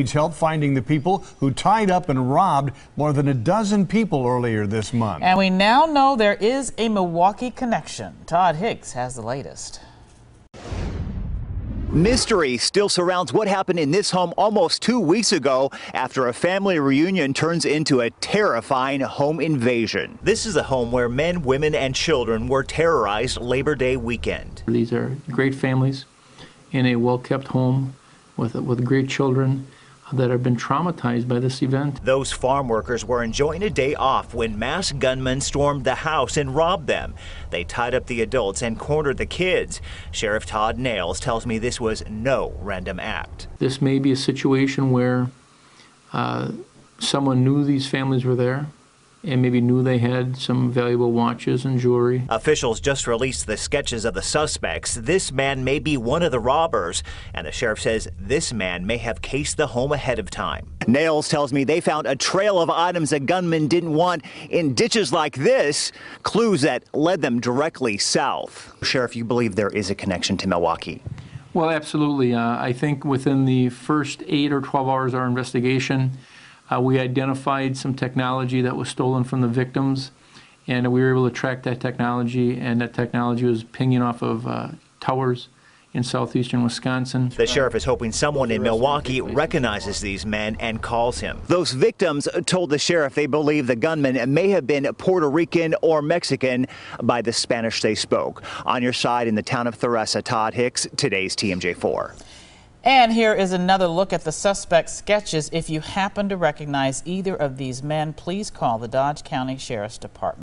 Needs help finding the people who tied up and robbed more than a dozen people earlier this month. And we now know there is a Milwaukee connection. Todd Hicks has the latest. Mystery still surrounds what happened in this home almost 2 weeks ago after a family reunion turns into a terrifying home invasion. This is a home where men, women, and children were terrorized Labor Day weekend. These are great families in a well-kept home with great children that have been traumatized by this event. Those farm workers were enjoying a day off when masked gunmen stormed the house and robbed them. They tied up the adults and cornered the kids. Sheriff Todd Hicks tells me this was no random act. This may be a situation where someone knew these families were there and maybe knew they had some valuable watches and jewelry. Officials just released the sketches of the suspects. This man may be one of the robbers, and the sheriff says this man may have cased the home ahead of time. Nails tells me they found a trail of items a gunman didn't want in ditches like this, clues that led them directly south. Sheriff, you believe there is a connection to Milwaukee? Well, absolutely. I think within the first 8 or 12 hours of our investigation, we identified some technology that was stolen from the victims, and we were able to track that technology, and that technology was pinging off of towers in southeastern Wisconsin. The sheriff is hoping someone in Milwaukee recognizes these men and calls him. Those victims told the sheriff they believe the gunman may have been Puerto Rican or Mexican by the Spanish they spoke. On your side in the town of Theresa, Todd Hicks, today's TMJ4. And here is another look at the suspect sketches. If you happen to recognize either of these men, please call the Dodge County Sheriff's Department.